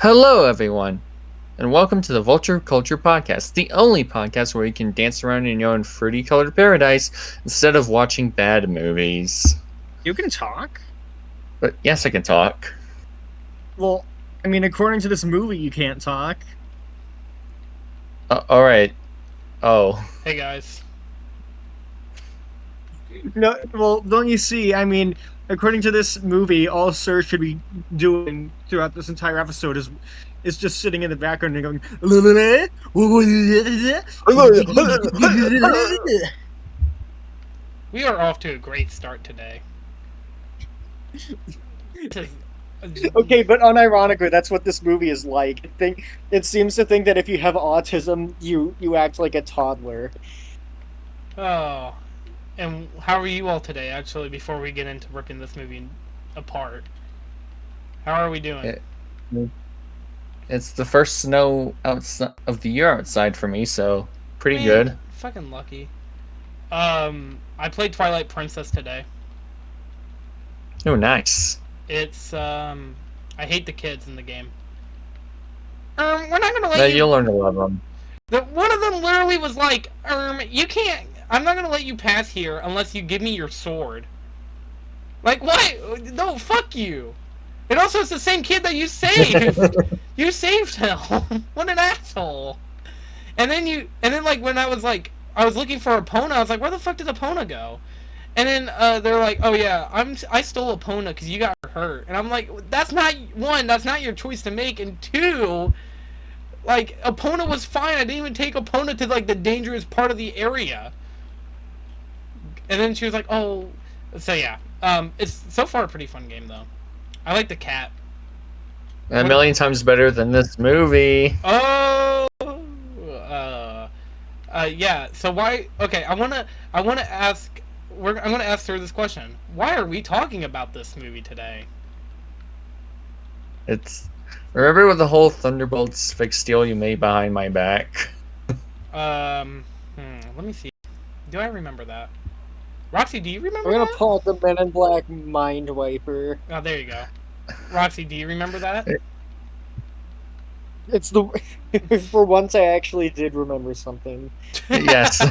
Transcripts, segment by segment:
Hello, everyone, and welcome to the Vulture Culture Podcast, the only podcast where you can dance around in your own fruity colored paradise instead of watching bad movies. You can talk. But yes, I can talk. Well, I mean, according to this movie, you can't talk. Alright. Oh. Hey guys. No, well, don't you see? I mean, according to this movie, all Sir should be doing throughout this entire episode is just sitting in the background and going. We are off to a great start today. Okay, but unironically, that's what this movie is like. It seems to think that if you have autism, you act like a toddler. Oh. And how are you all today, actually, before we get into ripping this movie apart? How are we doing? It's the first snow of the year outside for me, so pretty Man, good. Fucking lucky. I played Twilight Princess today. Oh, nice. It's, I hate the kids in the game. We're not gonna let you... You'll learn to love them. One of them literally was like, you can't... I'm not gonna let you pass here unless you give me your sword. Like, what? No, fuck you. And also, it's the same kid that you saved. You saved him. What an asshole. And then, like, when I was looking for Epona, I was like, where the fuck did Epona go? And then, they're like, oh yeah, I stole Epona because you got hurt. And I'm like, that's not your choice to make, and two, like, Epona was fine. I didn't even take Epona to, like, the dangerous part of the area. And then she was like, oh, so yeah. It's so far a pretty fun game, though. I like the cat. A million times better than this movie. Oh, yeah. So why? Okay, I'm gonna ask her this question. Why are we talking about this movie today? Remember with the whole Thunderbolts fixed deal you made behind my back? Let me see. Do I remember that? Roxy, do you remember I'm gonna that? pull out the Men in Black Mind Wiper. Oh, there you go. Roxy, do you remember that? It's the... For once, I actually did remember something. Yes.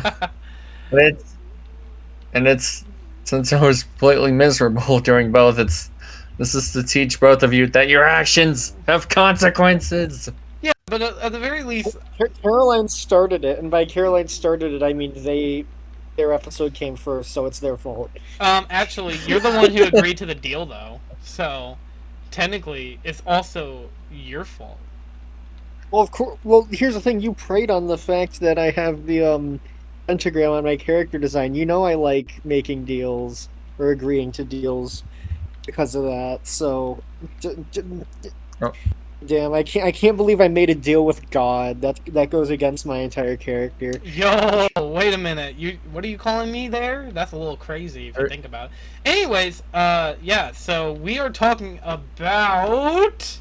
It's since I was completely miserable during both, this is to teach both of you that your actions have consequences. Yeah, but at the very least... Caroline started it, and by Caroline started it, I mean their episode came first, so it's their fault. Actually, you're the one who agreed to the deal, though. So, technically, it's also your fault. Well, of course. Well, here's the thing: you preyed on the fact that I have the pentagram on my character design. You know, I like making deals or agreeing to deals because of that. So, Oh. damn, I can't believe I made a deal with God. That goes against my entire character. Yo, wait a minute. What are you calling me there? That's a little crazy if you think about it. Anyways, yeah, so we are talking about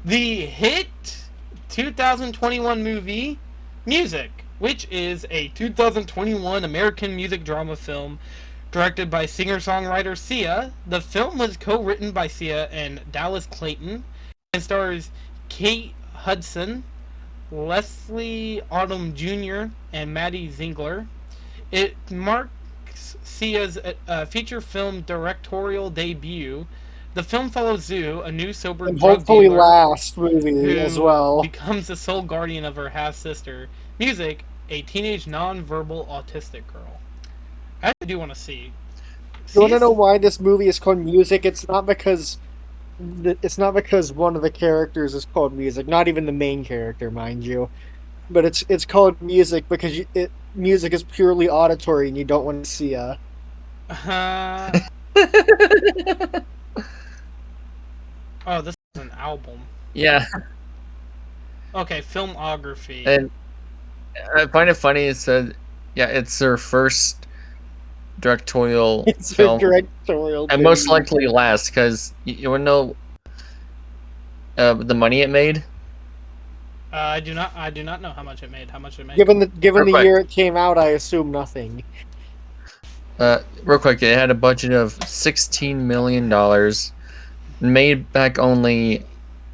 the hit 2021 movie Music, which is a 2021 American music drama film directed by singer-songwriter Sia. The film was co-written by Sia and Dallas Clayton and stars Kate Hudson, Leslie Odom Jr., and Maddie Ziegler. It marks Sia's feature film directorial debut. The film follows Zoo, a new sober And drug hopefully dealer last movie as well. becomes the sole guardian of her half-sister, Music, a teenage non-verbal autistic girl. I actually do want to see. You want to know why this movie is called Music? It's not because one of the characters is called Music. Not even the main character, mind you. But it's called Music because music is purely auditory, and you don't want to see a. Oh, this is an album. Yeah. Okay, filmography. And I find it funny. It said, yeah, it's their first directorial It's film, a directorial, and most likely last, because you want to know the money it made. I do not know how much it made. How much it made? Given the year it came out, I assume nothing. Real quick, it had a budget of $16 million, made back only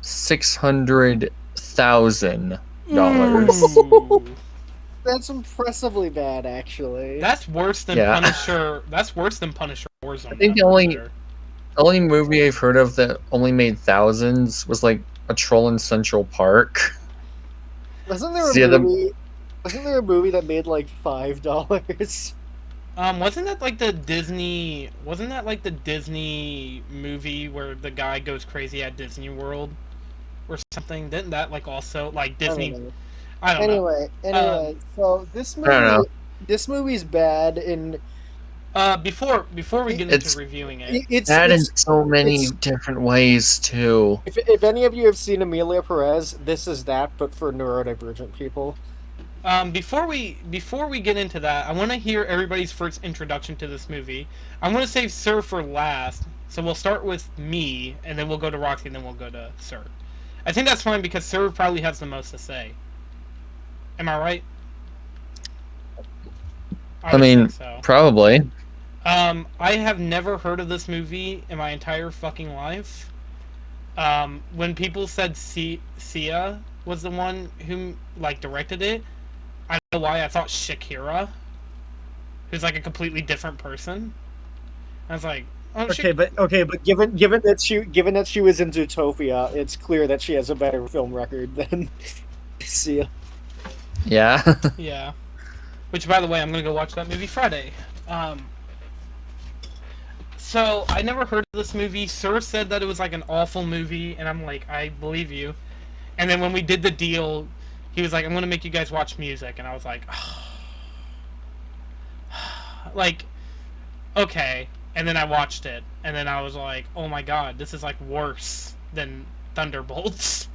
$600,000. Ooh. That's impressively bad, actually. That's worse than Yeah. Punisher. That's worse than Punisher Warzone. I think the only movie I've heard of that only made thousands was like A Troll in Central Park. Wasn't there a See, the- movie? Wasn't there a movie that made like $5? Wasn't that like the Disney? Wasn't that like the Disney movie where the guy goes crazy at Disney World or something? Didn't that like also like Disney? I don't know. Anyway, so this I don't know. movie's bad, and Before we get It's- into reviewing it, It's bad in so many different ways too. if any of you have seen Emilia Perez, this is that, but for neurodivergent people. before we get into that, I want to hear everybody's first introduction to this movie. I'm going to save Sir for last, so we'll start with me, and then we'll go to Roxy, and then we'll go to Sir. I think that's fine because Sir probably has the most to say. Am I right? I mean, so. probably. I have never heard of this movie in my entire fucking life. When people said Sia was the one who like directed it, I don't know why I thought Shakira, who's like a completely different person. I was like, oh, Okay, but given that she was in Zootopia, it's clear that she has a better film record than Sia. Yeah. Yeah. Which, by the way, I'm gonna go watch that movie Friday. So I never heard of this movie. Sir said that it was like an awful movie, and I'm like, I believe you. And then when we did the deal, he was like, I'm gonna make you guys watch music, and I was like, like, okay. And then I watched it, and then I was like, oh my god, this is like worse than Thunderbolts.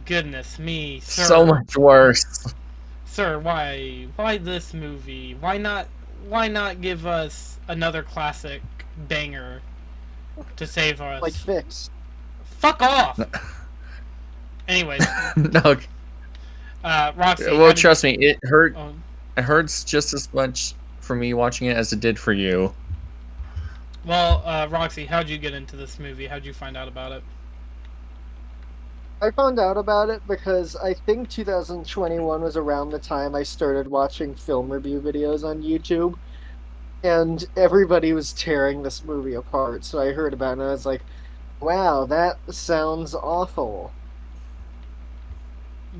Goodness me, Sir. So much worse. Sir, why this movie? Why not give us another classic banger to save us? Like Fix. Fuck off. Anyways, No. Roxy. Well, trust me, it hurt. Oh, It hurts just as much for me watching it as it did for you. well, Roxy, how'd you get into this movie? How'd you find out about it? I found out about it because I think 2021 was around the time I started watching film review videos on YouTube, and everybody was tearing this movie apart. So I heard about it, and I was like, "Wow, that sounds awful."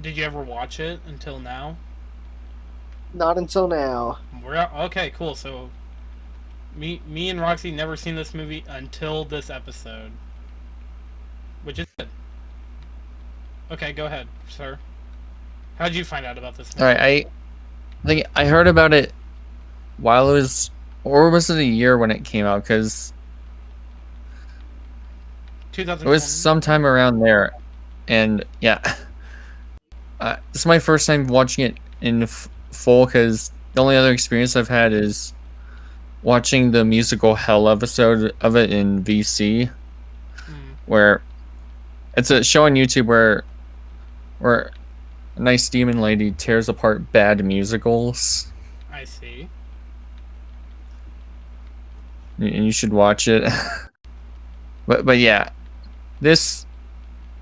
Did you ever watch it until now? Not until now. Okay, cool. So, me and Roxy never seen this movie until this episode, which is good. Okay, go ahead, sir. How'd you find out about this movie? All right, I think I heard about it while it was, or was it a year when it came out? Because 2020. it was sometime around there, and yeah, this is my first time watching it in full. Because the only other experience I've had is watching the musical Hell episode of it in VC, where it's a show on YouTube where a nice demon lady tears apart bad musicals. I see. And you should watch it. but yeah,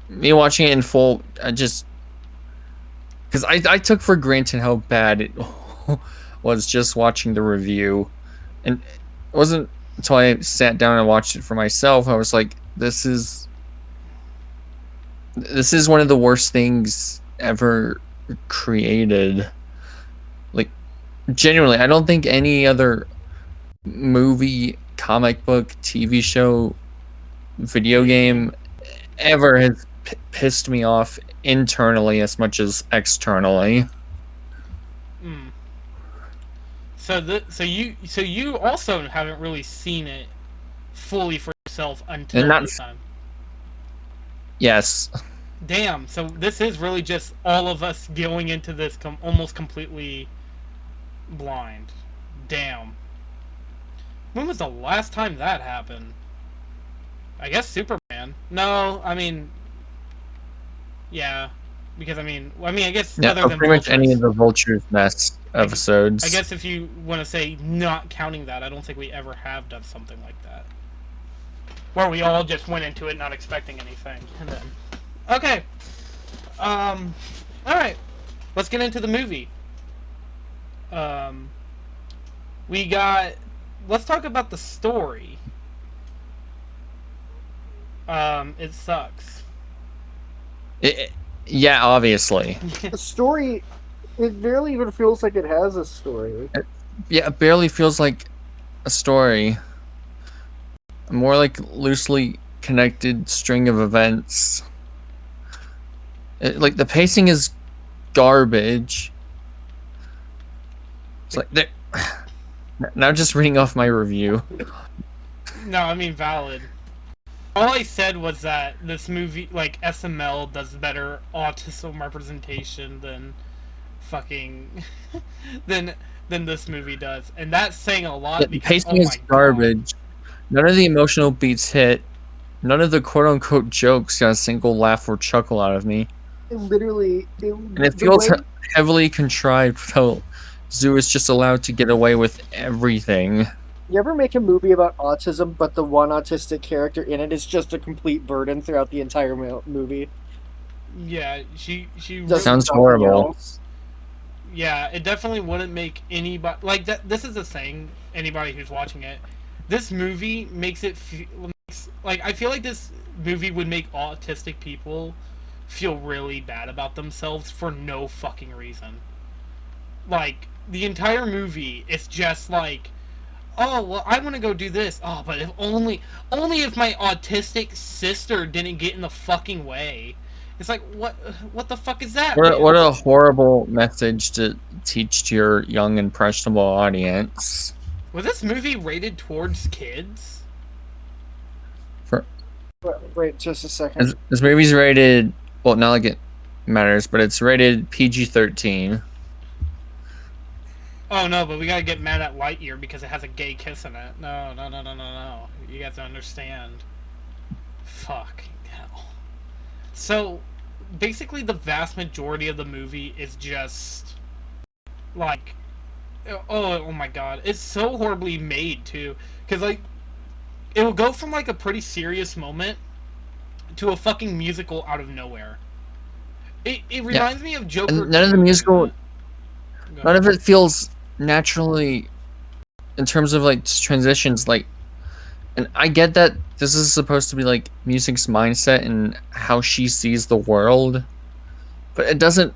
me watching it in full, I just, because I took for granted how bad it was just watching the review, and it wasn't until I sat down and watched it for myself I was like, this is one of the worst things ever created. Like, genuinely, I don't think any other movie, comic book, TV show, video game ever has pissed me off internally as much as externally. So you also haven't really seen it fully for yourself until this time. Yes. Damn. So this is really just all of us going into this almost completely blind. Damn. When was the last time that happened? I guess Superman. No, I mean, yeah, because I guess Yeah, other than pretty much Vultures, any of the Vulture's Nest episodes. I guess if you want to say not counting that, I don't think we ever have done something like that. where we all just went into it not expecting anything, and then okay, all right, let's get into the movie. We got. Let's talk about the story. It sucks. Yeah, obviously. The story, it barely even feels like it has a story. Yeah, it barely feels like a story. More like loosely connected string of events. Like the pacing is garbage. It's like now just reading off my review. No, I mean valid. All I said was that this movie, like SML, does better autism representation than fucking than this movie does, and that's saying a lot. The Because pacing is garbage. None of the emotional beats hit. None of the quote-unquote jokes got a single laugh or chuckle out of me. And it feels heavily contrived, so Zoo is just allowed to get away with everything. You ever make a movie about autism, but the one autistic character in it is just a complete burden throughout the entire movie? Yeah, she Does sounds something horrible. else. Yeah, it definitely wouldn't make anybody like that. This is a saying. Anybody who's watching it, this movie makes it like I feel like this movie would make autistic people feel really bad about themselves for no fucking reason. Like the entire movie, it's just like, oh well, I want to go do this. Oh, but if only if my autistic sister didn't get in the fucking way. It's like, what the fuck is that? What a horrible message to teach to your young impressionable audience. Was this movie rated towards kids? Wait, just a second. This movie's rated, well, not like it matters, but it's rated PG-13. Oh no, but we gotta get mad at Lightyear because it has a gay kiss in it. No. You guys don't understand. Fuck hell. So, basically, the vast majority of the movie is just like, oh my god, it's so horribly made too. Because like, it will go from like a pretty serious moment to a fucking musical out of nowhere. It reminds me of Joker. And none of the musical, none of it feels naturally in terms of like transitions. Like, and I get that this is supposed to be like music's mindset and how she sees the world, but it doesn't.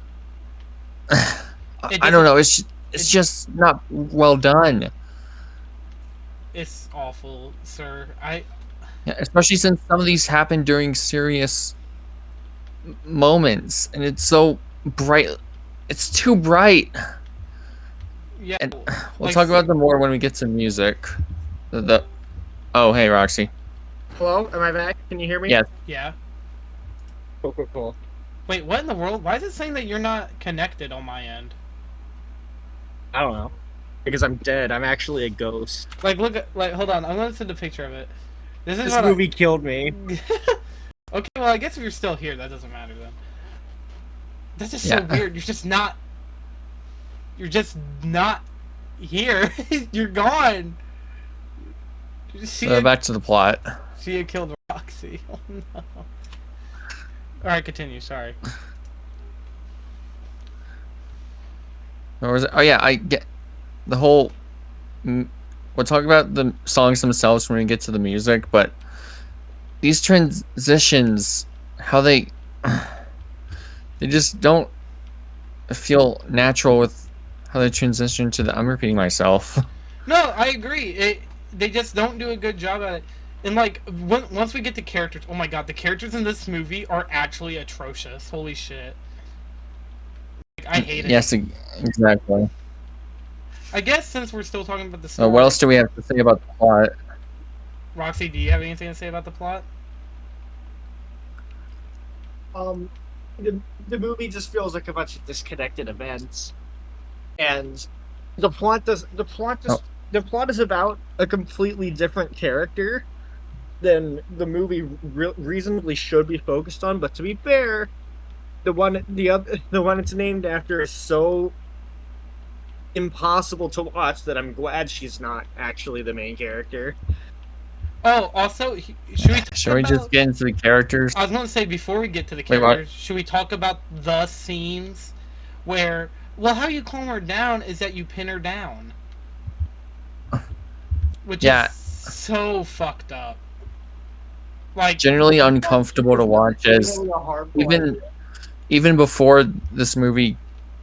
I don't know. It's just not well done. It's awful, sir. Yeah, especially since some of these happen during serious moments, and it's so bright. It's too bright. Yeah, and we'll talk about them more when we get to music. Oh, hey, Roxy. Hello, am I back? Can you hear me? Yes. Yeah. Cool. Wait, what in the world? Why is it saying that you're not connected on my end? I don't know. Because I'm dead. I'm actually a ghost. Like, look at, like, hold on. I'm gonna send a picture of it. This movie killed me. Okay, well, I guess if you're still here, that doesn't matter then. That's just so weird. You're just not here. You're gone. Back to the plot. She had killed Roxy. Oh no. Alright, continue. Sorry. Or was it? Oh yeah, I get the whole. We'll talk about the songs themselves when we get to the music, but these transitions, how they just don't feel natural with how they transition to the. I'm repeating myself. No, I agree. They just don't do a good job at it. And like, once we get to characters, oh my god, the characters in this movie are actually atrocious. Holy shit. Like, I hate it. Yes, exactly. I guess since we're still talking about the story... what else do we have to say about the plot? Roxy, do you have anything to say about the plot? The movie just feels like a bunch of disconnected events. And the plot is about a completely different character than the movie reasonably should be focused on. But to be fair, the one it's named after is so impossible to watch that I'm glad she's not actually the main character. Oh, also, should we talk Shall we about? just get into the characters? I was going to say before we get to the Wait, what? characters, should we talk about the scenes where? Well, how you calm her down is that you pin her down, which Yeah. is so fucked up. Like Generally uncomfortable to watch, as Really a harmful idea. even before this movie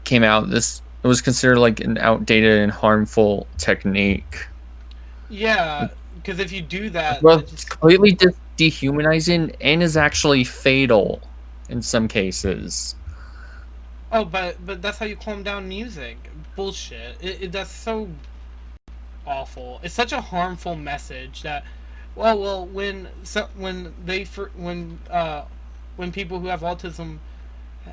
came out, it was considered like an outdated and harmful technique. yeah, because if you do that, Well, it's it's just, completely dehumanizing and is actually fatal in some cases. oh, but that's how you calm down music. Bullshit. That's so awful. It's such a harmful message that, well, when people who have autism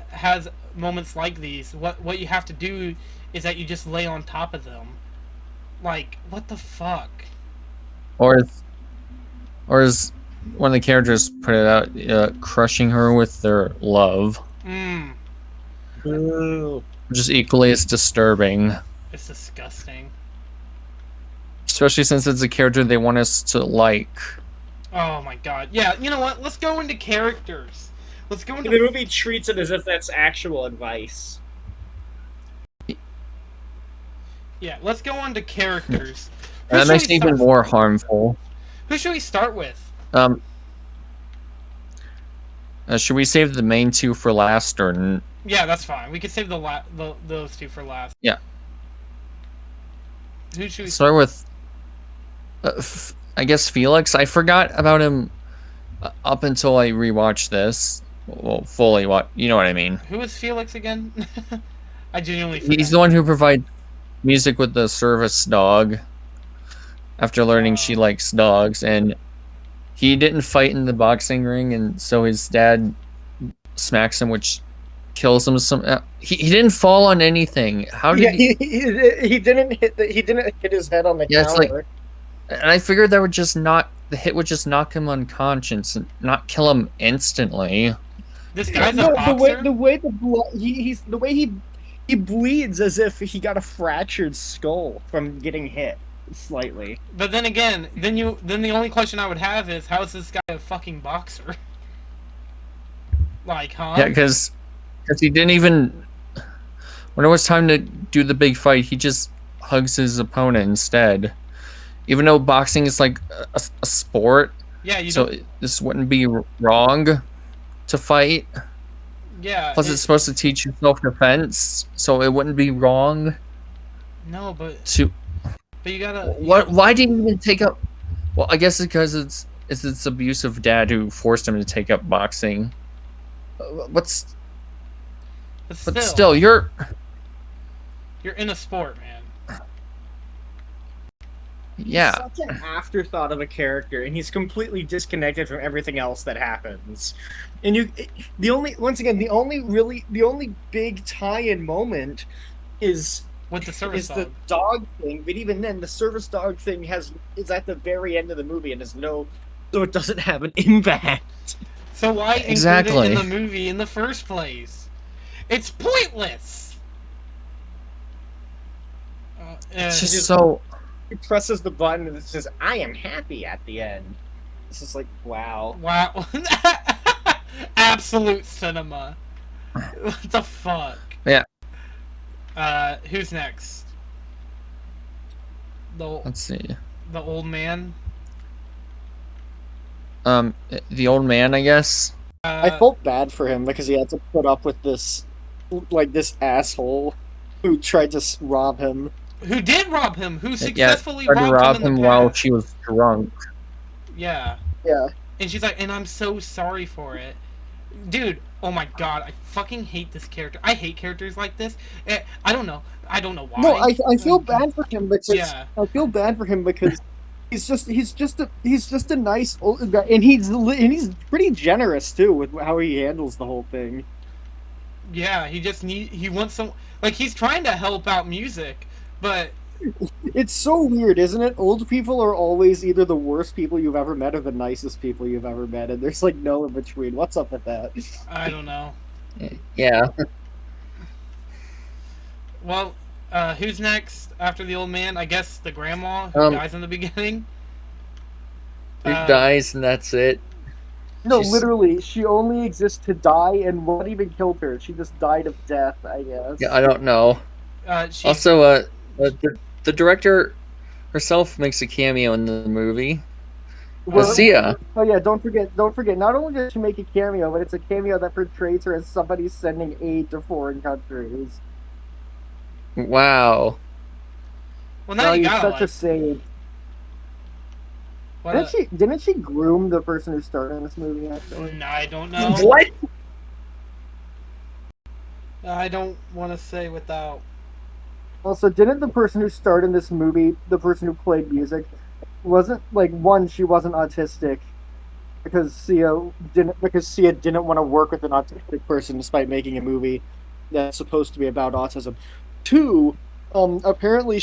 has moments like these, what you have to do is that you just lay on top of them. Like, what the fuck? Or as one of the characters put it out, crushing her with their love, Ooh. which is equally as disturbing. It's disgusting. Especially since it's a character they want us to like. Oh my god. Yeah, you know what? Let's go into characters. Let's go into The movie treats it as if that's actual advice. Yeah, let's go on to characters. That makes it even more harmful. Who should we start with? Should we save the main two for last, or? Yeah, that's fine. We could save those two for last. Yeah. Who should we start with? I guess Felix. I forgot about him up until I rewatched this. Well, fully what you know what I mean. Who is Felix again? I genuinely forgot. He's the one who provides music with the service dog. After learning she likes dogs, and he didn't fight in the boxing ring, and so his dad smacks him, which kills him. He didn't fall on anything. How did he didn't hit his head on the counter. It's like, and I figured that would just the hit would just knock him unconscious and not kill him instantly. This guy's a boxer? The way he bleeds as if he got a fractured skull from getting hit slightly. But then again, then the only question I would have is, how is this guy a fucking boxer? Like, huh? Yeah, because he didn't even. When it was time to do the big fight, he just hugs his opponent instead. Even though boxing is like a sport, yeah. This wouldn't be wrong to fight. Yeah. Plus, it's supposed to teach you self-defense, so it wouldn't be wrong. No, but you gotta. Why did he even take up? Well, I guess because it's its abusive dad who forced him to take up boxing. But still, you're in a sport, man. Yeah. He's such an afterthought of a character, and he's completely disconnected from everything else that happens. And the only big tie-in moment is with the service dog. The dog thing. But even then, the service dog thing is at the very end of the movie and so it doesn't have an impact. So why include it in the movie in the first place? It's pointless. It's just so. He presses the button and it says, "I am happy" at the end. This is like, wow. Wow. Absolute cinema. What the fuck? Yeah. Who's next? Let's see. The old man? The old man, I guess. I felt bad for him because he had to put up with this asshole who tried to rob him. Who did rob him? Who successfully robbed him while she was drunk. Yeah. Yeah. And she's like, and I'm so sorry for it. Dude, oh my god, I fucking hate this character. I hate characters like this. I don't know why. No, I feel bad for him because I feel bad for him because he's just a nice old guy, and he's pretty generous too with how he handles the whole thing. Yeah, he wants some, like, he's trying to help out music, but it's so weird, isn't it? Old people are always either the worst people you've ever met or the nicest people you've ever met, and there's like no in between. What's up with that? I don't know. Yeah. Well, who's next after the old man? I guess the grandma who dies in the beginning. She dies and that's it. No, She's- literally, she only exists to die, and what even killed her? She just died of death, I guess. Yeah, I don't know. She, Also, the director herself makes a cameo in the movie. Sia. Oh yeah, don't forget. Not only does she make a cameo, but it's a cameo that portrays her as somebody sending aid to foreign countries. Wow. well, now you you're gotta such like. a saint. What Didn't she groom the person who starred in this movie? Actually, I don't know. What? I don't want to say without. also, didn't the person who starred in this movie, the person who played music, wasn't like one? She wasn't autistic because Sia didn't want to work with an autistic person despite making a movie that's supposed to be about autism. Two, apparently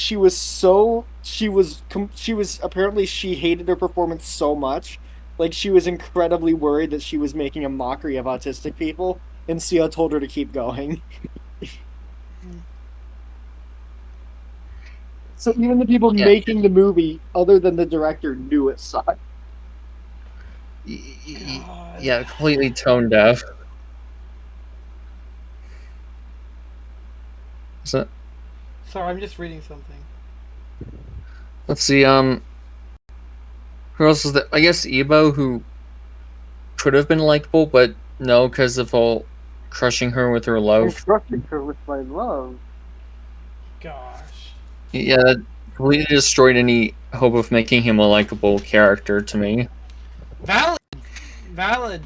apparently she hated her performance so much, like she was incredibly worried that she was making a mockery of autistic people, and Sia told her to keep going. So even the people making the movie, other than the director, knew it sucked. Yeah, completely tone deaf. So, Sorry, I'm just reading something. let's see. Who else is there? I guess Ebo, who could have been likable, but no, because of all crushing her with her love. Crushing her with my love. Gosh. Yeah, that completely destroyed any hope of making him a likable character to me. Valid.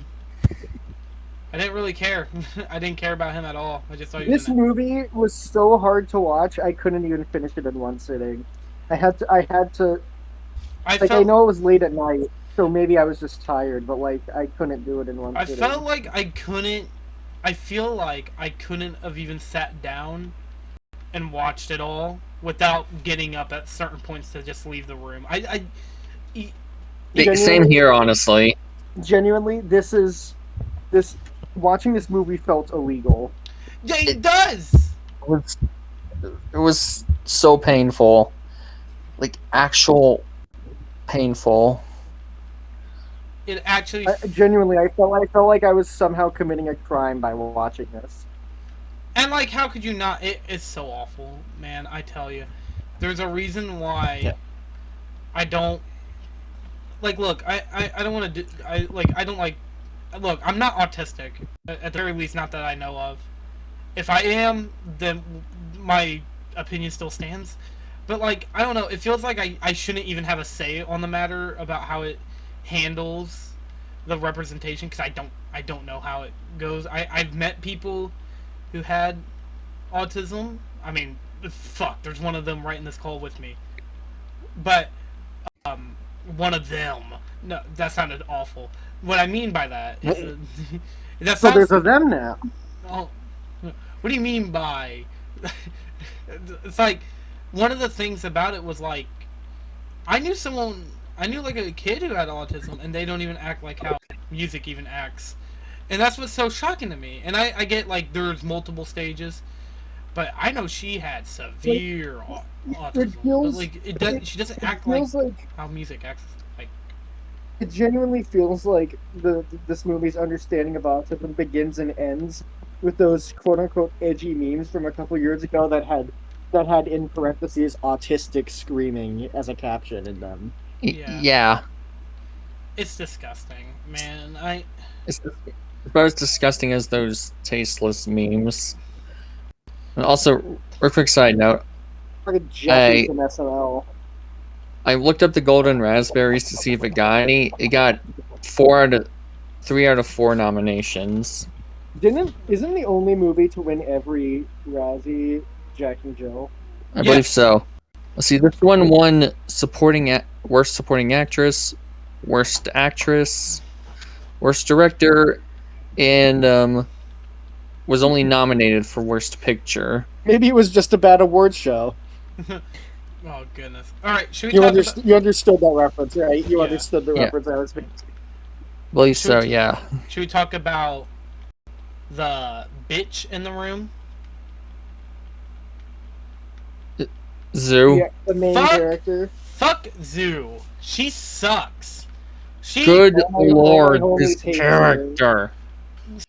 I didn't really care. I didn't care about him at all. I just thought he This was in it. movie was so hard to watch. I couldn't even finish it in one sitting. I had to. I know it was late at night, so maybe I was just tired. But like, I couldn't do it in one sitting. I felt like I couldn't. I feel like I couldn't have even sat down and watched it all without getting up at certain points to just leave the room. Same here, honestly. Genuinely, watching this movie felt illegal. Yeah, it does. It was so painful, like actual painful. It actually. Genuinely, I felt like I was somehow committing a crime by watching this. And like, how could you not? It's so awful, man. I tell you, there's a reason why I don't like. Look, I don't want to do. I don't like. Look, I'm not autistic. At the very least, not that I know of. If I am, then my opinion still stands. But like, I don't know. It feels like I shouldn't even have a say on the matter about how it handles the representation because I don't know how it goes. I've met people who had autism. I mean, fuck, there's one of them right in this call with me. But one of them. No, that sounded awful. What I mean by that is that So there's a them now. Oh, what do you mean by? It's like one of the things about it was like I knew like a kid who had autism, and they don't even act like how music even acts, and that's what's so shocking to me. And I get like there's multiple stages, but I know she had severe autism. She doesn't act like how music acts. Like it genuinely feels like this movie's understanding of autism begins and ends with those quote unquote edgy memes from a couple years ago that had in parentheses autistic screaming as a caption in them. Yeah. It's disgusting, man. It's about as disgusting as those tasteless memes. And also, real quick side note. Like Jeffy from SNL. I looked up the Golden Raspberries to see if it got any. It got 3 out of 4 nominations. Isn't the only movie to win every Razzie Jack and Jill? I believe so. Let's see, this one won worst supporting actress, worst actress, worst director, and was only nominated for worst picture. Maybe it was just a bad award show. Oh goodness! All right, should we you understood that reference, right? You understood the reference I was making. Believe so, yeah. Should we talk about the bitch in the room? Zoo. Yeah, the main character. Fuck Zoo. She sucks. Good all my lord, this homies hate character.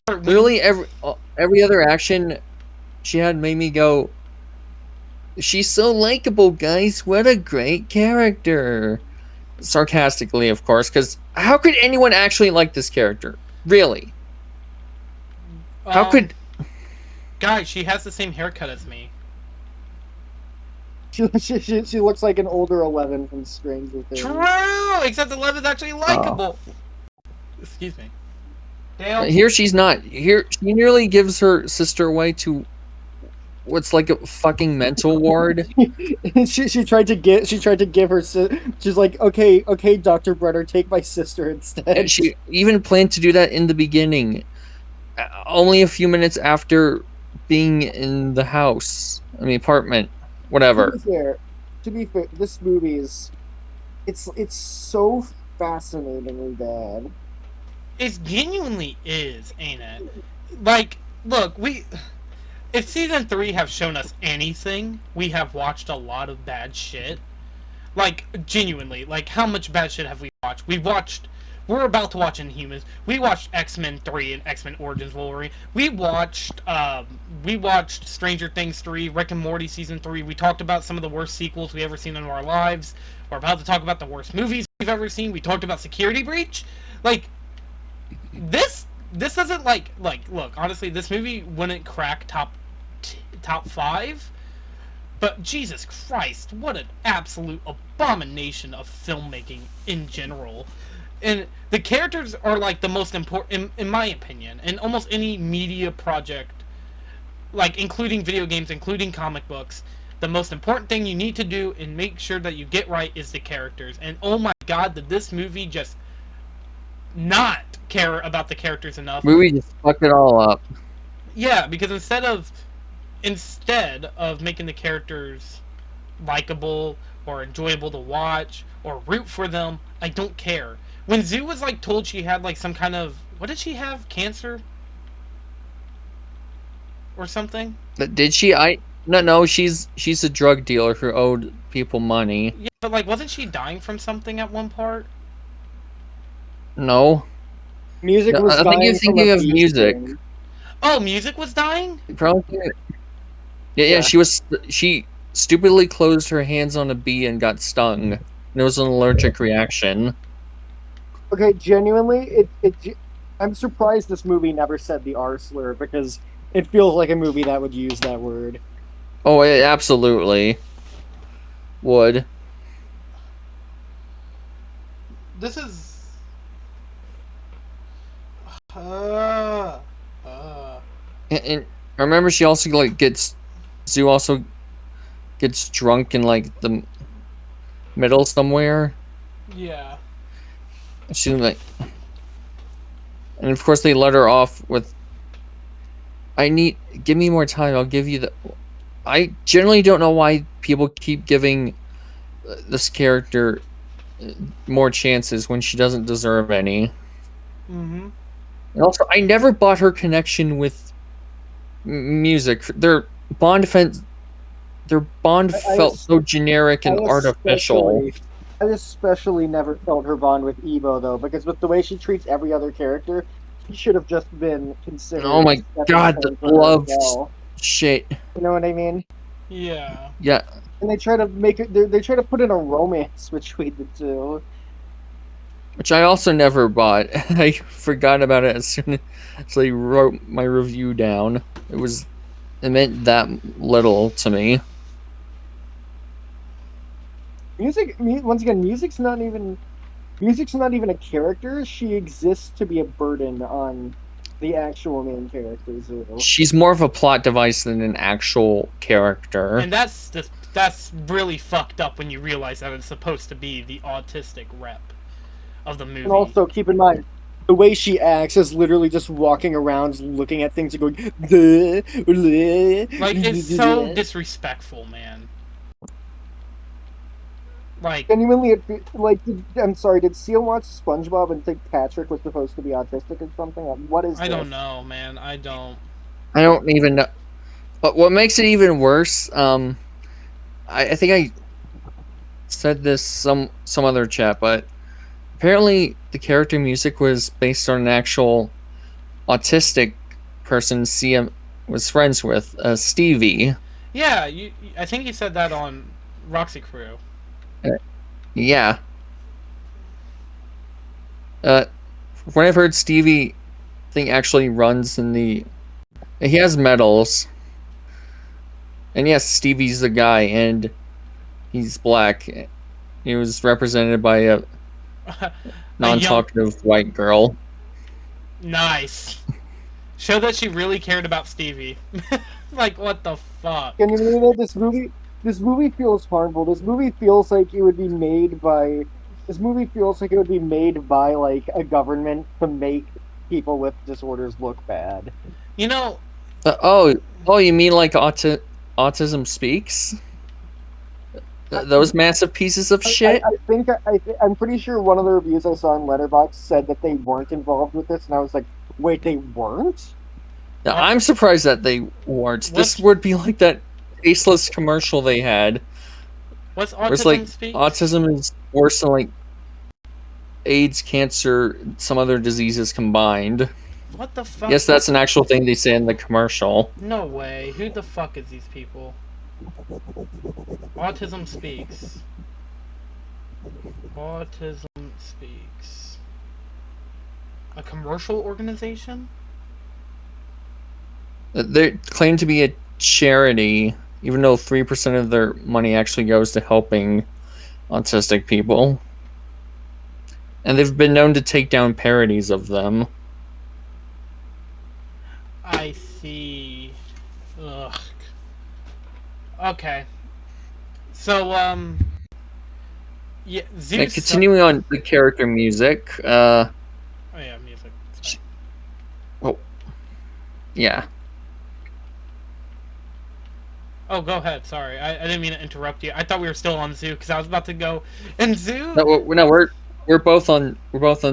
Literally every other action she had made me go, she's so likable, guys. What a great character. Sarcastically, of course, because how could anyone actually like this character? Really? How could... Guys, she has the same haircut as me. She looks like an older 11 from Stranger Things. True! Except 11's actually likable. Excuse me. Dale? Here she's not. Here she nearly gives her sister away to what's like a fucking mental ward. she tried to give her she's like, okay, Dr. Brenner, take my sister instead. And she even planned to do that in the beginning. Only a few minutes after being in the house. I mean, apartment. Whatever. To be fair, this movie is it's so fascinatingly bad. It genuinely is, ain't it? Like, look, if season 3 have shown us anything, we have watched a lot of bad shit. Like, genuinely, like, how much bad shit have we watched? We're about to watch Inhumans. We watched X-Men 3 and X-Men Origins Wolverine. We watched Stranger Things 3, Rick and Morty Season 3. We talked about some of the worst sequels we've ever seen in our lives. We're about to talk about the worst movies we've ever seen. We talked about Security Breach. Like, this doesn't, look, honestly, this movie wouldn't crack top 5. But Jesus Christ, what an absolute abomination of filmmaking in general. And the characters are like the most important, in my opinion, in almost any media project, like including video games, including comic books. The most important thing you need to do and make sure that you get right is the characters. And oh my god, did this movie just not care about the characters enough. Movie just fucked it all up. Yeah, because instead of making the characters likable or enjoyable to watch or root for them, I don't care. When Zoo was like told she had like some kind of, what did she have? Cancer? Or something? Did she? No, she's a drug dealer who owed people money. Yeah, but like wasn't she dying from something at one part? No. Music was dying. I think you're thinking of Music. Oh, Music was dying? Probably. Yeah, she stupidly closed her hands on a bee and got stung. And it was an allergic reaction. Okay, genuinely, I'm surprised this movie never said the R slur, because it feels like a movie that would use that word. Oh, it absolutely would. This is... And I remember she also Zoo also gets drunk in like the middle somewhere. Yeah. She's like, and of course they let her off with, give me more time, I'll give you the... I generally don't know why people keep giving this character more chances when she doesn't deserve any. Mm-hmm. And also, I never bought her connection with Music. Their bond felt so generic and artificial. I especially never felt her bond with Evo, though, because with the way she treats every other character, she should have just been considered. Oh my god, the love shit. You know what I mean? Yeah. Yeah. And they try to make it. They try to put in a romance between the two, which I also never bought. I forgot about it as soon as I wrote my review down. It meant that little to me. Once again, Music's not even a character. She exists to be a burden on the actual main characters. She's more of a plot device than an actual character. And that's really fucked up when you realize that it's supposed to be the autistic rep of the movie. And also, keep in mind, the way she acts is literally just walking around looking at things and going, bleh, bleh, like, it's so disrespectful, man. Like, genuinely, I'm sorry, did Seal watch SpongeBob and think Patrick was supposed to be autistic or something? What is this? I don't know, man. I don't even know. But what makes it even worse, I think I said this some other chat, but apparently the character music was based on an actual autistic person CM was friends with, Stevie. Yeah, I think you said that on Roxy Crew. Yeah. When I've heard Stevie, I think actually runs in the. He has medals. And yes, Stevie's the guy, and he's black. He was represented by a A young, non-talkative white girl. nice. Show that she really cared about Stevie. Like, what the fuck? Can you believe it? This movie feels harmful. This movie feels like it would be made by. This movie feels like it would be made by like a government to make people with disorders look bad. You know, Oh, you mean like Autism Speaks? Those massive pieces of shit? I'm pretty sure one of the reviews I saw in Letterboxd said that they weren't involved with this, and I was like, wait, they weren't? Now, I'm surprised that they weren't. This would be like that tasteless commercial they had. What's Where it's Autism like Speaks? autism is worse than like AIDS, cancer, some other diseases combined. What the fuck? Yes, that's an actual thing they say in the commercial. No way. Who the fuck is these people? Autism Speaks. Autism Speaks. A commercial organization? They claim to be a charity, even though 3% of their money actually goes to helping autistic people. And they've been known to take down parodies of them. I see. Ugh. Okay. So, yeah, Zeus. Continuing on the character music, Oh yeah, music. Oh, yeah. Oh, go ahead. Sorry, I didn't mean to interrupt you. I thought we were still on Zoo because I was about to go. And Zoo. No, we're both on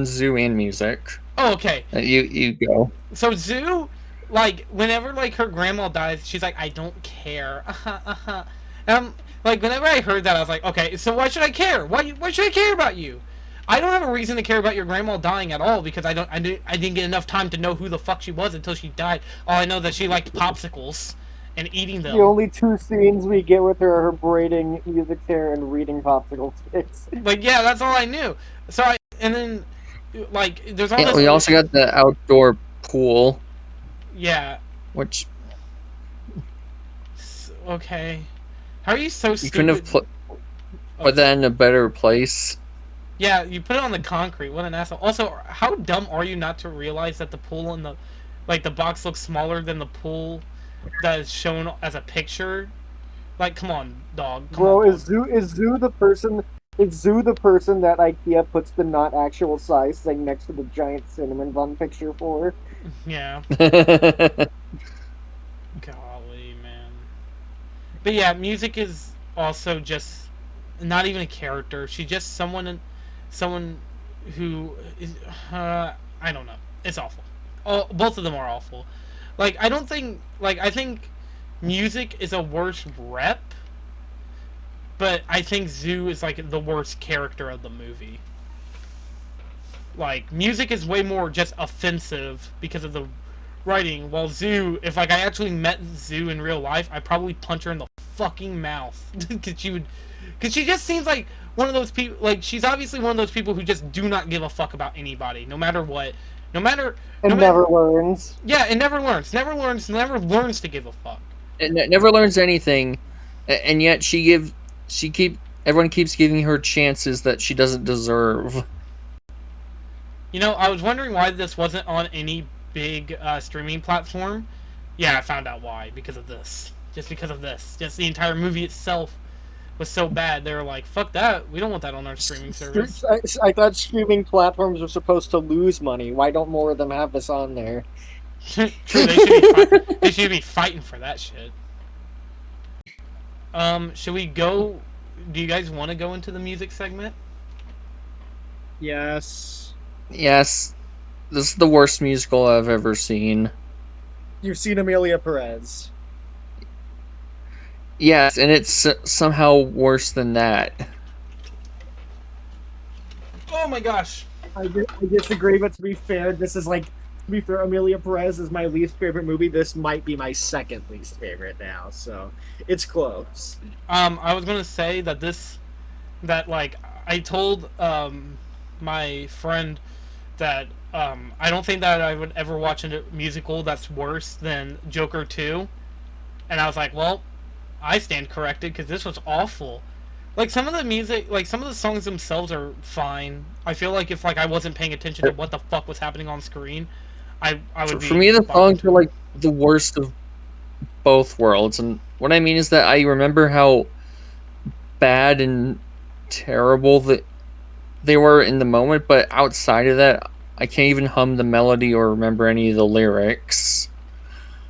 Zoo and music. Oh, okay. You go. So Zoo, like, whenever like her grandma dies, she's like, I don't care. Like, whenever I heard that, I was like, okay, so why should I care? Why should I care about you? I don't have a reason to care about your grandma dying at all because I didn't get enough time to know who the fuck she was until she died. All I know that she liked popsicles and eating them. The only two scenes we get with her are her braiding music hair and reading popsicle sticks. Like, yeah, that's all I knew. So and then, like, there's all Yeah, this. we also got the outdoor pool. Yeah. Which. Okay. How are you so stupid? You couldn't have put that in a better place. Yeah, you put it on the concrete. What an asshole. Also, how dumb are you not to realize that the pool in the, like, the box looks smaller than the pool that is shown as a picture? Like, come on, dog. Bro, is Zoo the person? Is Zoo the person that IKEA puts the not actual size thing next to the giant cinnamon bun picture for? Yeah. Golly, man. But yeah, music is also just not even a character. She's just someone who is. I don't know. It's awful. Both of them are awful. Like, I think music is a worse rep. But I think Zoo is like the worst character of the movie. Like, music is way more just offensive because of the writing, while Zoo, if like I actually met Zoo in real life, I'd probably punch her in the fucking mouth. Cause she just seems like one of those people, like, she's obviously one of those people who just do not give a fuck about anybody, no matter what. Never learns. Yeah, it never learns to give a fuck. It never learns anything, and yet everyone keeps giving her chances that she doesn't deserve. You know, I was wondering why this wasn't on any big streaming platform. Yeah, I found out why. Because of this. Just because of this. Just the entire movie itself was so bad. They were like, fuck that. We don't want that on our streaming service. I thought streaming platforms were supposed to lose money. Why don't more of them have this on there? True, they should be fighting for that shit. Should we go... Do you guys want to go into the music segment? Yes. Yes. This is the worst musical I've ever seen. You've seen Amelia Perez. Yes, and it's somehow worse than that. Oh my gosh. I disagree, but to be fair, Amelia Perez is my least favorite movie. This might be my second least favorite now, so it's close. I was gonna say that like I told my friend that I don't think that I would ever watch a musical that's worse than Joker 2, and I was like, well, I stand corrected because this was awful. Like some of the music, like some of the songs themselves are fine. I feel like if like I wasn't paying attention to what the fuck was happening on screen, I would be. For me, the songs are like the worst of both worlds, and what I mean is that I remember how bad and terrible that they were in the moment, but outside of that, I can't even hum the melody or remember any of the lyrics.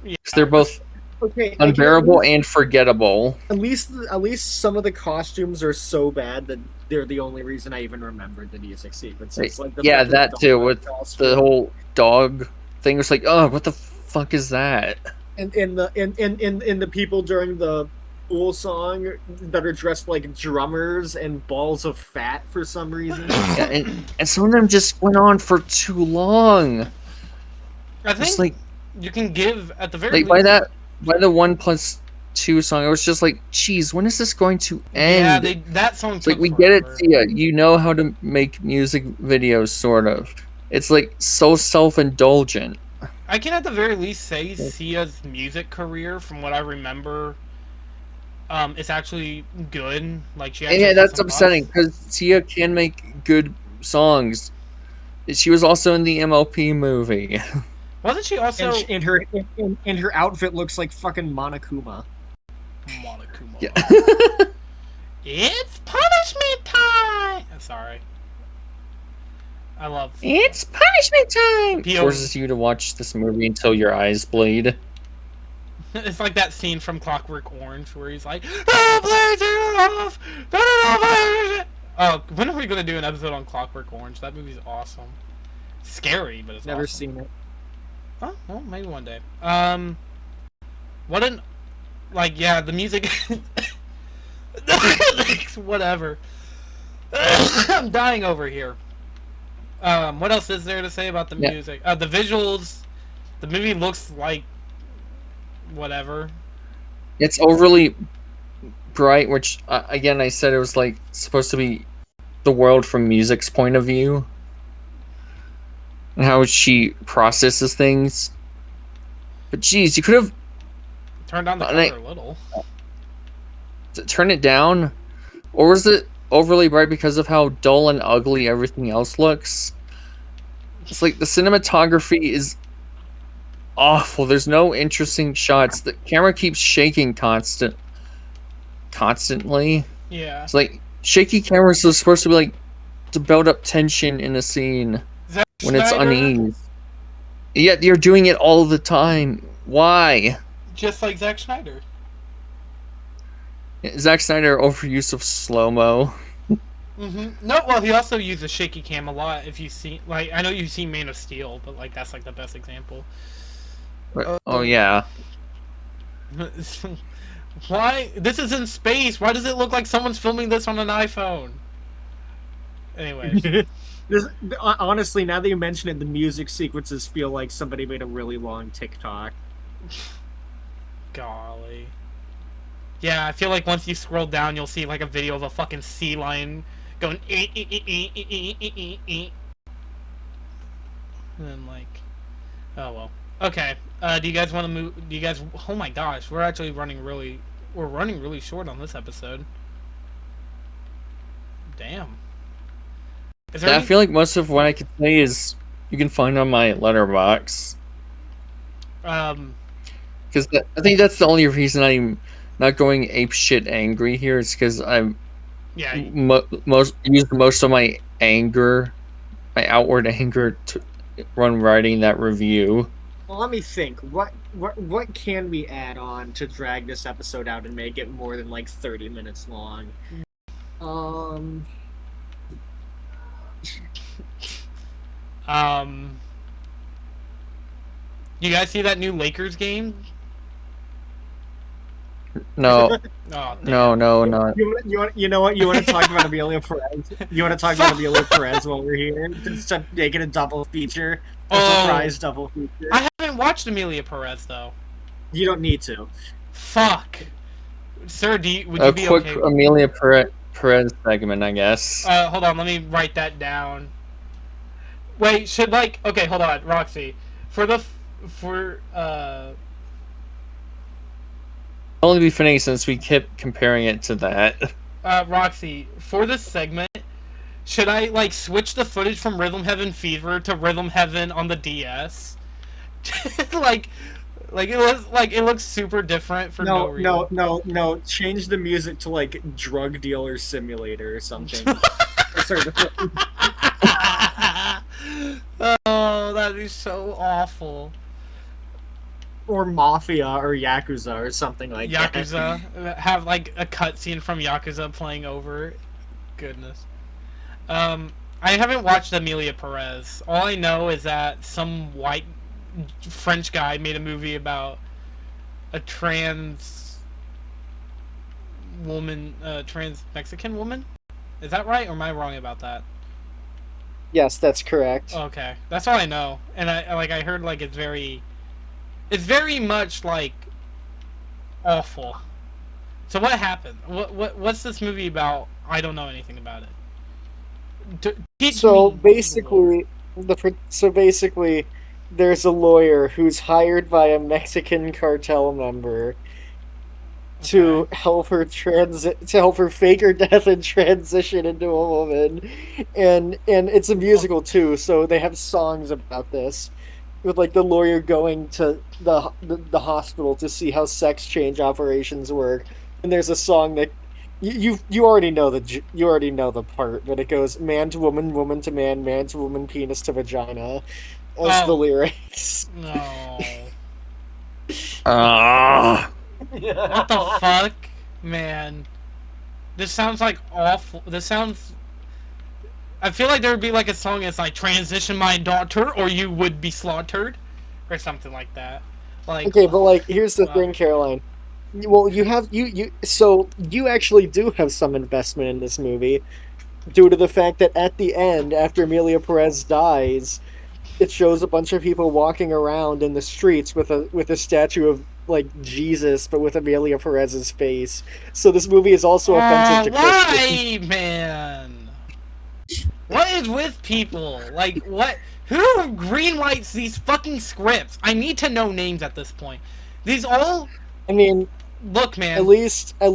Yeah. Because they're both unbearable and forgettable. At least some of the costumes are so bad that they're the only reason I even remembered the music sequences. Like yeah, that too, with the whole dog thing. Was like, oh, what the fuck is that? And in the people during the pool song that are dressed like drummers and balls of fat for some reason. Yeah, and some of them just went on for too long. I think it's like you can give at the very like least by the 1+2 song, it was just like, geez, when is this going to end? Yeah, that song. Like, we get it, Sia. You know how to make music videos, sort of. It's like so self-indulgent. I can at the very least say Sia's music career, from what I remember, is actually good. Like she. Yeah, that's upsetting because Sia can make good songs. She was also in the MLP movie. Wasn't she also? And her outfit looks like fucking Monokuma. Monokuma. Yeah. It's punishment time. Sorry. I love. It's punishment time. Forces you to watch this movie until your eyes bleed. It's like that scene from Clockwork Orange where he's like, "Oh, blaze it off! Turn it off!" Oh, when are we gonna do an episode on Clockwork Orange? That movie's awesome. Scary, but it's never awesome. Seen it. Oh, well, maybe one day. What an yeah, the music. Whatever. I'm dying over here. What else is there to say about the music? The visuals. The movie looks like whatever. It's overly bright, which again I said it was like supposed to be the world from music's point of view and how she processes things. But geez, you could have turned down the color a little. Turn it down, or was it overly bright because of how dull and ugly everything else looks? It's like the cinematography is awful. There's no interesting shots. The camera keeps shaking constantly. Yeah. It's like shaky cameras are supposed to be like to build up tension in a scene when it's unease. Yet you're doing it all the time. Why? Just like Zack Snyder. Zack Snyder overuse of slow-mo. No, well, he also uses shaky cam a lot. If you see, like, I know you've seen Man of Steel, but like that's like the best example. Oh yeah. Why? This is in space. Why does it look like someone's filming this on an iPhone? Anyways. Honestly, now that you mention it, the music sequences feel like somebody made a really long TikTok. Golly. Yeah, I feel like once you scroll down, you'll see like a video of a fucking sea lion going and then like, oh well. Okay. Do you guys want to move? Do you guys? Oh my gosh, we're actually running really short on this episode. Damn. I feel like most of what I could say is you can find on my letterbox. Because I think that's the only reason I'm not going ape shit angry here. It's because I'm used most of my anger, my outward anger, to run writing that review. Well, let me think. What can we add on to drag this episode out and make it more than like 30 minutes long? You guys see that new Lakers game? No, Oh, damn. no. You know what? You want to talk about Amelia Perez? You want to talk about Amelia Perez while we're here? Just to make it a double feature, a surprise double feature. I haven't watched Amelia Perez though. You don't need to. Fuck, sir. Would you A be quick okay? Amelia Perez segment, I guess. Hold on. Let me write that down. Wait, okay, hold on, Roxy. For Only be funny since we kept comparing it to that. Roxy, for this segment, should I like switch the footage from Rhythm Heaven Fever to Rhythm Heaven on the DS? like it looks super different for no reason. No. Change the music to like Drug Dealer Simulator or something. Oh, that'd be so awful. Or Mafia or Yakuza or something like Yakuza. that. Have like a cutscene from Yakuza playing over. Goodness. I haven't watched Amelia Perez. All I know is that some white French guy made a movie about a trans woman, trans Mexican woman. Is that right, or am I wrong about that? Yes, that's correct. Okay, that's all I know. And I heard like it's very much like awful. So what happened? What's this movie about? I don't know anything about it. So basically, there's a lawyer who's hired by a Mexican cartel member to help her fake her death and transition into a woman, and it's a musical too. So they have songs about this, with like the lawyer going to the hospital to see how sex change operations work, and there's a song that you already know the part, but it goes man to woman, woman to man, man to woman, penis to vagina, as the lyrics. No. What the fuck, man? This sounds like awful. I feel like there would be like a song that's like "Transition my daughter" or "You would be slaughtered," or something like that. Like okay, but like here's the thing, Caroline. Well, so you actually do have some investment in this movie, due to the fact that at the end, after Amelia Perez dies, it shows a bunch of people walking around in the streets with a statue of like Jesus, but with Amelia Perez's face. So this movie is also offensive to Christians. Why, man? What is with people? Like, what? Who greenlights these fucking scripts? I need to know names at this point. These all. I mean, look, man. At least I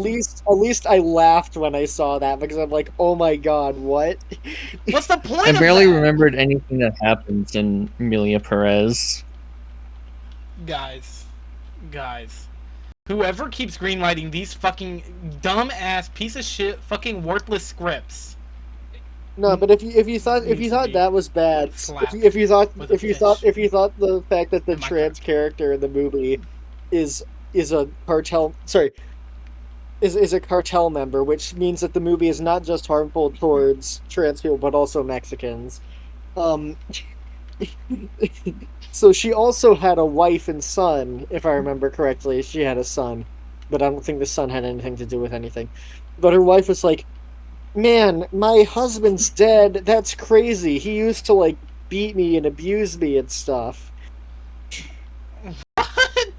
laughed when I saw that, because I'm like, oh my god, what? What's the point? I barely remembered anything that happens in Amelia Perez. Guys, whoever keeps greenlighting these fucking dumb ass piece of shit, fucking worthless scripts. No, but if you thought that was bad, if you thought the fact that the trans character in the movie is a cartel is a cartel member, which means that the movie is not just harmful towards trans people but also Mexicans. So she also had a wife and son, if I remember correctly. She had a son, but I don't think the son had anything to do with anything. But her wife was like, man, my husband's dead. That's crazy. He used to like beat me and abuse me and stuff. What?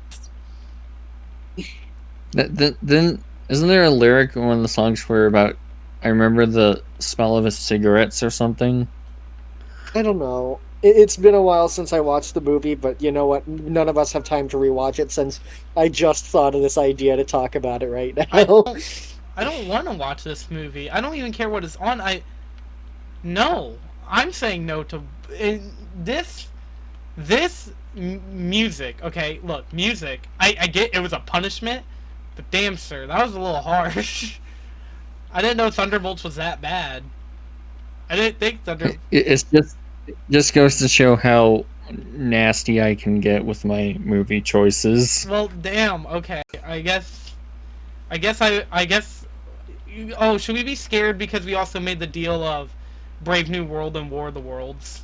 Then isn't there a lyric in one of the songs where about I remember the smell of his cigarettes or something? I don't know. It's been a while since I watched the movie, but you know what? None of us have time to rewatch it since I just thought of this idea to talk about it right now. I don't want to watch this movie. I don't even care what it's on. No. I'm saying no to this music. Okay, look, music. I get it was a punishment, but damn, sir, that was a little harsh. I didn't know Thunderbolts was that bad. I didn't think It just goes to show how nasty I can get with my movie choices. Well, damn. Okay, I guess. Oh, should we be scared because we also made the deal of Brave New World and War of the Worlds?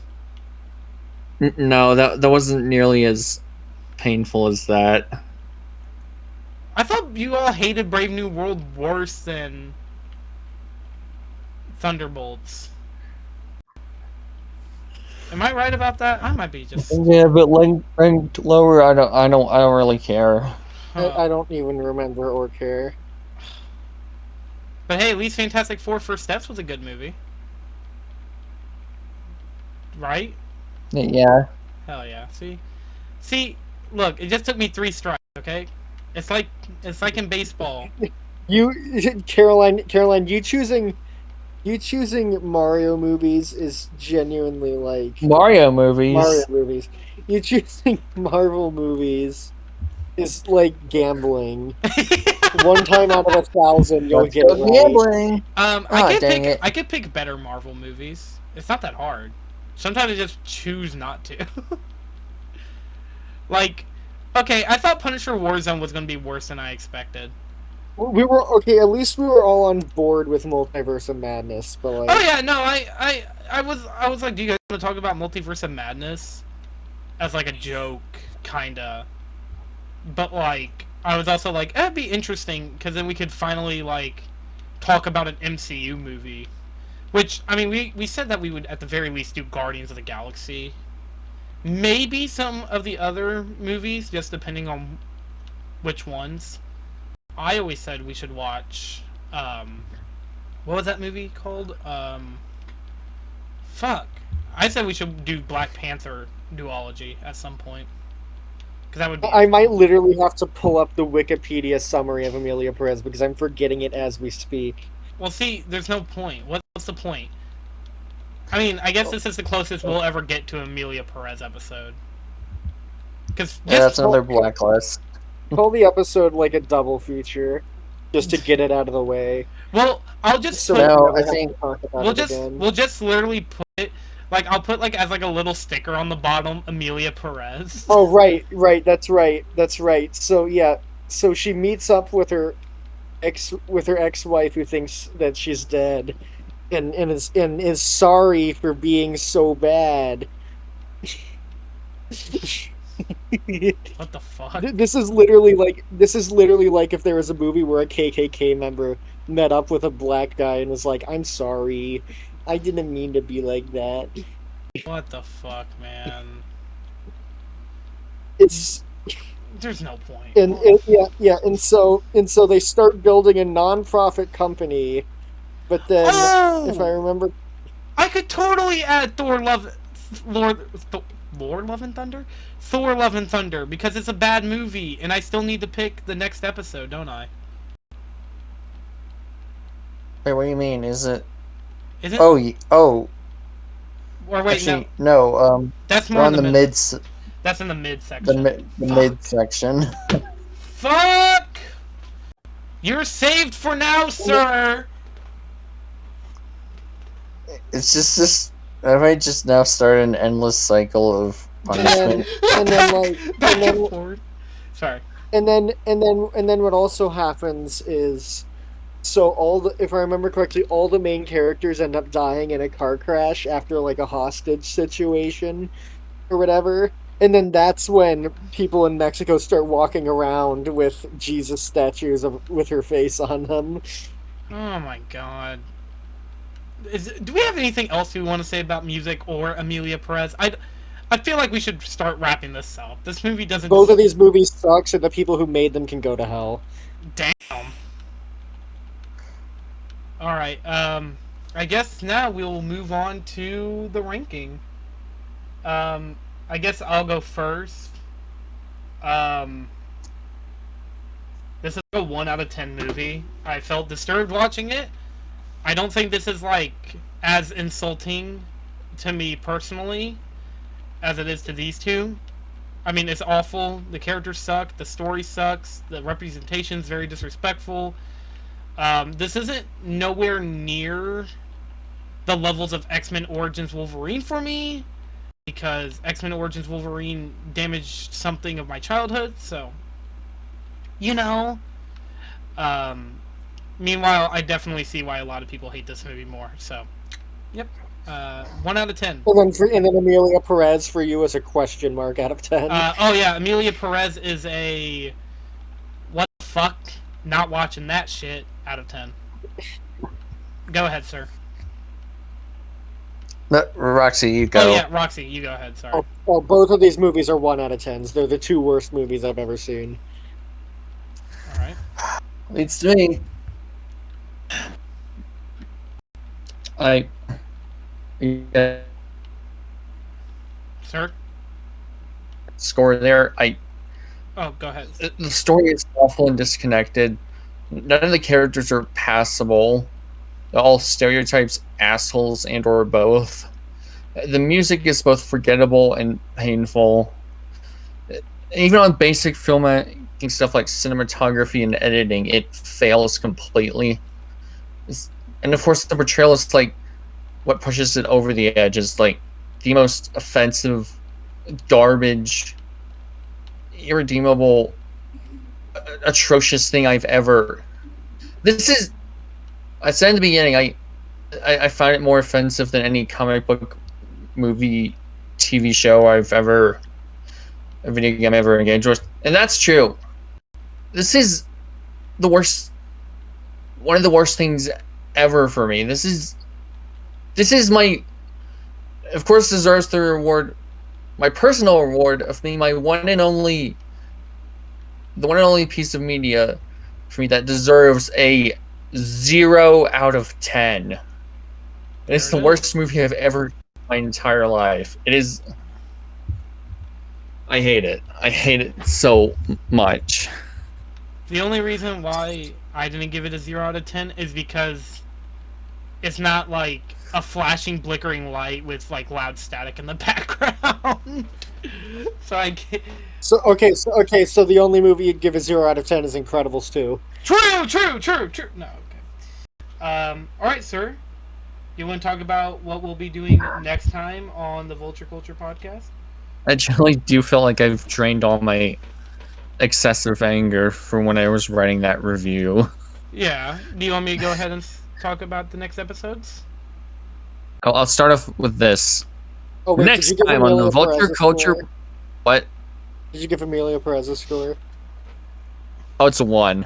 No, that wasn't nearly as painful as that. I thought you all hated Brave New World worse than Thunderbolts. Am I right about that? I might be just. Yeah, but ranked lower, I don't really care. I don't even remember or care. But hey, at least Fantastic Four First Steps was a good movie. Right? Yeah. Hell yeah. See, look, it just took me 3 strikes, okay? It's like in baseball. You, Caroline, you choosing Mario movies is genuinely like Mario movies. Mario movies. You choosing Marvel movies is like gambling. One time out of 1,000, you'll Let's get go it right. gambling. I could pick better Marvel movies. It's not that hard. Sometimes I just choose not to. Like, okay, I thought Punisher Warzone was gonna be worse than I expected. We were okay. At least we were all on board with Multiverse of Madness, but like, Oh yeah, no, I was like, do you guys want to talk about Multiverse of Madness as like a joke, kinda? But like, I was also like, that'd be interesting because then we could finally like talk about an MCU movie. Which I mean, we said that we would at the very least do Guardians of the Galaxy, maybe some of the other movies, just depending on which ones. I always said we should watch. What was that movie called? Fuck. I said we should do Black Panther duology at some point. Because that would be. I might literally have to pull up the Wikipedia summary of Emilia Perez because I'm forgetting it as we speak. Well, see, there's no point. What's the point? I mean, I guess this is the closest we'll ever get to an Emilia Perez episode. Because Yeah, that's another blacklist. Call the episode like a double feature, just to get it out of the way. Well, I'll just So put, No, we I never have think to talk about we'll it just again. we'll just literally put it like I'll put like as like a little sticker on the bottom Emilia Perez. Oh right, that's right. So yeah, so she meets up with her ex-wife who thinks that she's dead, and is sorry for being so bad. What the fuck? This is literally like if there was a movie where a KKK member met up with a black guy and was like, "I'm sorry, I didn't mean to be like that." What the fuck, man? It's There's no point. and so they start building a non-profit company, but then if I remember, I could totally add Lord Love and Thunder? Thor Love and Thunder, because it's a bad movie, and I still need to pick the next episode, don't I? Wait, what do you mean? Is it? Isn't? Oh. Or wait, Actually, no. no. That's We're more on in the middle. mid. That's in the mid section. The mid section. Fuck! You're saved for now, sir! It's just this. I might just now start an endless cycle of punishment. and then like Back and then and forward. Sorry. and then what also happens is, so if I remember correctly, all the main characters end up dying in a car crash after like a hostage situation or whatever. And then that's when people in Mexico start walking around with Jesus statues with her face on them. Oh my god. Do we have anything else we want to say about music or Emilia Perez? I feel like we should start wrapping this up. This movie doesn't. Both of these movies suck, so the people who made them can go to hell. Damn. Alright, I guess now we'll move on to the ranking. I guess I'll go first. This is a 1 out of 10 movie. I felt disturbed watching it. I don't think this is like as insulting to me personally as it is to these two. I mean, it's awful. The characters suck. The story sucks. The representation is very disrespectful. This isn't nowhere near the levels of X-Men Origins Wolverine for me, because X-Men Origins Wolverine damaged something of my childhood, so, you know. Meanwhile, I definitely see why a lot of people hate this movie more, so, yep. 1 out of 10. And then Emilia Perez for you is a question mark out of 10. Oh yeah, Emilia Perez is a... What the fuck? Not watching that shit out of 10. Go ahead, sir. Roxy, you go. Oh yeah, Roxy, you go ahead. Sorry. Oh, both of these movies are 1 out of 10s. They're the 2 worst movies I've ever seen. All right. It's me. Yeah, Sir? score there. Oh, go ahead. The story is awful and disconnected. None of the characters are passable. They're all stereotypes, assholes, and or both. The music is both forgettable and painful. Even on basic filmmaking stuff like cinematography and editing, it fails completely. And of course, the portrayal is like what pushes it over the edge. Is like the most offensive, garbage, irredeemable, atrocious thing I've ever. This is. I said in the beginning, I find it more offensive than any comic book, movie, TV show I've ever, a video game ever engaged with, and that's true. This is the worst, one of the worst things ever for me. This is my, of course, deserves the reward, my personal reward of being my the one and only piece of media for me that deserves a 0 out of 10. It's the worst movie I've ever seen in my entire life. It is. I hate it. I hate it so much. The only reason why I didn't give it a 0 out of 10 is because it's not like a flashing, blinkering light with like loud static in the background. So the only movie you'd give a 0 out of 10 is Incredibles 2. True. No, okay. Alright, sir. You want to talk about what we'll be doing next time on the Vulture Culture podcast? I generally do feel like I've drained all my excessive anger from when I was writing that review. Yeah. Do you want me to go ahead and talk about the next episodes? I'll start off with this. Oh, wait, next time on the Vulture Culture... What? Did you give Emilio Perez a score? Oh, it's a 1.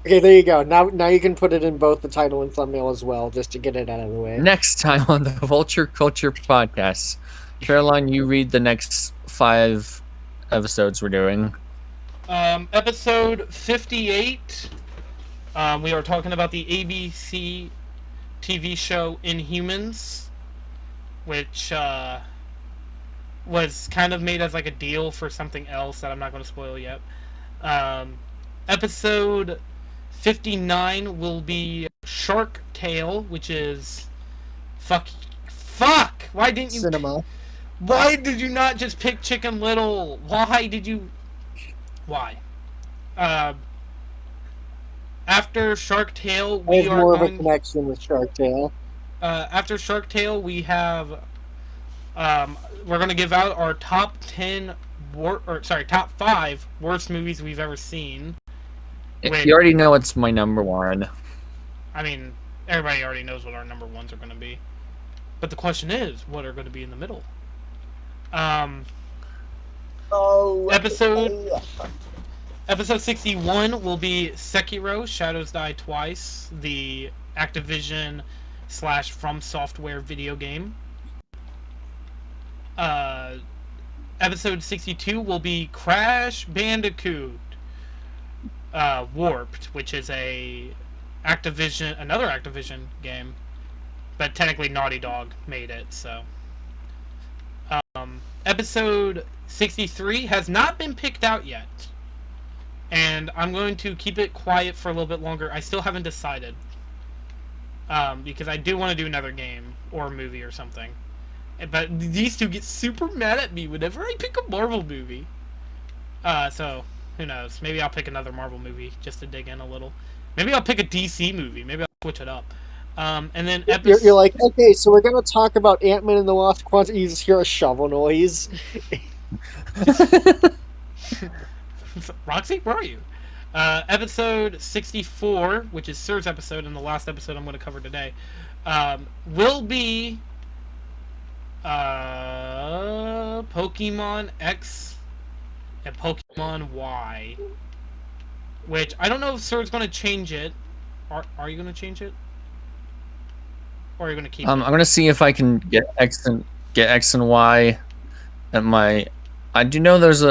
Okay, there you go. Now you can put it in both the title and thumbnail as well, just to get it out of the way. Next time on the Vulture Culture podcast. Caroline, you read the next 5 episodes we're doing. Episode 58. We are talking about the ABC TV show Inhumans, which was kind of made as like a deal for something else that I'm not going to spoil yet. Episode 59 will be Shark Tale, which is fuck. Why didn't you Cinema? Why did you not just pick Chicken Little? Why? After Shark Tale, I have more of a connection with Shark Tale. After Shark Tale, we have we're going to give out our top 5 worst movies we've ever seen. You already know it's my number 1. I mean, everybody already knows what our number 1s are going to be. But the question is, what are going to be in the middle? Episode 61 will be Sekiro: Shadows Die Twice, the Activision / From Software video game. Episode 62 will be Crash Bandicoot Warped, which is another Activision game, but technically Naughty Dog made it. So, episode 63 has not been picked out yet, and I'm going to keep it quiet for a little bit longer. I still haven't decided, because I do want to do another game or a movie or something. But these two get super mad at me whenever I pick a Marvel movie. So, who knows? Maybe I'll pick another Marvel movie just to dig in a little. Maybe I'll pick a DC movie. Maybe I'll switch it up. And then you're like, okay, so we're going to talk about Ant-Man and the Wasp Quantum. You just hear a shovel noise. Roxy, where are you? Episode 64, which is Sir's episode and the last episode I'm going to cover today, will be Pokemon X and Pokemon Y. which I don't know if Sir's going to change it. Are you going to change it? Or are you going to keep it? I'm gonna see if I can get X and Y at my. I do know there's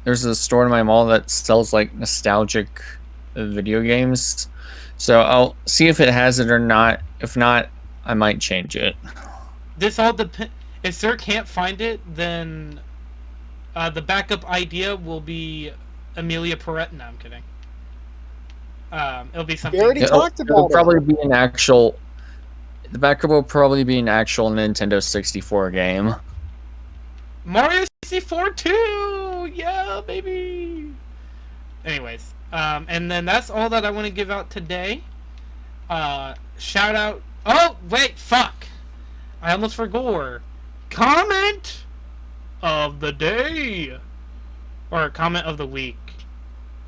there's a store in my mall that sells like nostalgic video games, so I'll see if it has it or not. If not, I might change it. This all depends. If Sir can't find it, then the backup idea will be Amelia Perret. No, I'm kidding. It'll be something. We already talked about It'll it. probably be an actual. The backup will probably be an actual Nintendo 64 game. Mario 64 too! Yeah, baby! Anyways, and then that's all that I want to give out today. Shout out. Oh, wait, fuck! I almost forgot. Comment of the day! Or comment of the week.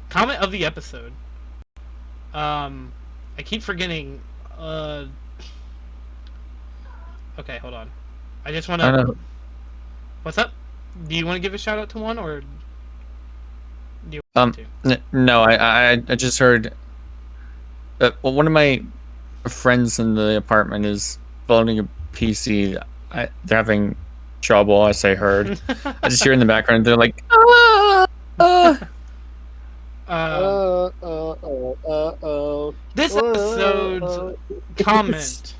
Comment of the episode. I keep forgetting. Okay, hold on. I just want to. What's up? Do you want to give a shout out to one, or do you want to? No, I just heard. Well, one of my friends in the apartment is building a PC. They're having trouble, as I heard. I just hear in the background they're like, This episode's comment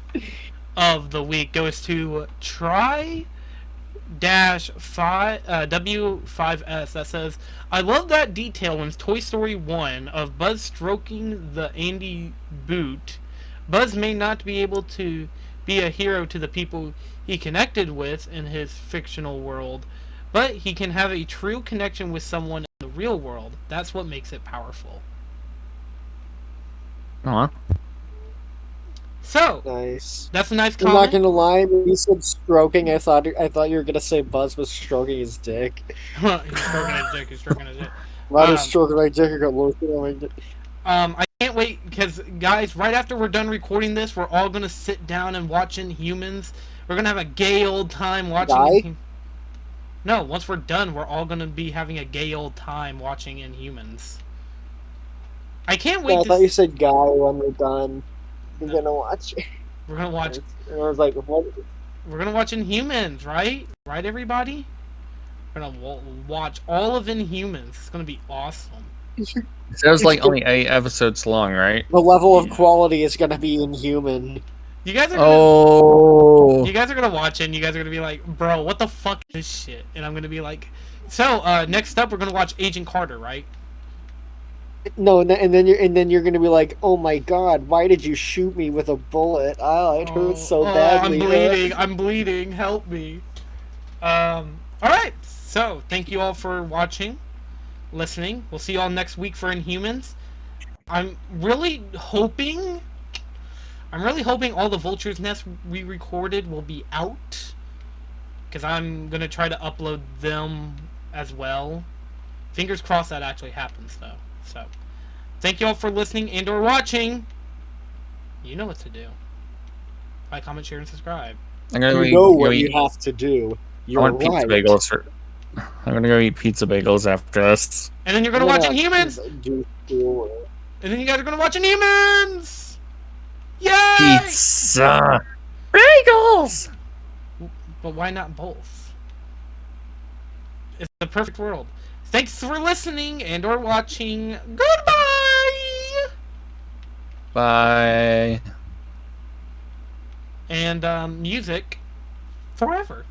of the week goes to W5S that says, I love that detail in Toy Story 1 of Buzz stroking the Andy boot. Buzz may not be able to be a hero to the people he connected with in his fictional world, but he can have a true connection with someone in the real world. That's what makes it powerful. So nice. That's a nice I'm comment. not gonna lie, when you said stroking, I thought you were gonna say Buzz was stroking his dick. He's stroking his dick. He's stroking his dick. Not stroking my dick. I got looking at my dick. I can't wait because, guys, right after we're done recording this, we're all gonna sit down and watch Inhumans. We're gonna have a gay old time watching. No, once we're done, we're all gonna be having a gay old time watching Inhumans. I can't wait. I thought you said guy when we're done. We're gonna watch. We're gonna watch. And I was like, what? We're gonna watch Inhumans, right? Right, everybody. We're gonna watch all of Inhumans. It's gonna be awesome. That was like only 8 episodes long, right? The level of quality is gonna be inhuman. You guys are gonna watch it and you guys are gonna be like, bro, what the fuck is this shit? And I'm gonna be like, so next up we're gonna watch Agent Carter, right? No, and then you're gonna be like, oh my god, why did you shoot me with a bullet? Oh, it hurts so badly. I'm bleeding, help me. Alright, so thank you all for watching, listening. We'll see you all next week for Inhumans. I'm really hoping all the Vulture's Nest we recorded will be out, because I'm gonna try to upload them as well. Fingers crossed that actually happens, though. So, thank you all for listening and or watching. You know what to do. Like, comment, share, and subscribe. You know what you have to do. I want pizza bagels. I'm gonna go eat pizza bagels after this. And then you're gonna watch Inhumans. And then you guys are gonna watch Inhumans. Yay! Pizza bagels. But why not both? It's the perfect world. Thanks for listening and or watching. Goodbye! Bye. And music forever.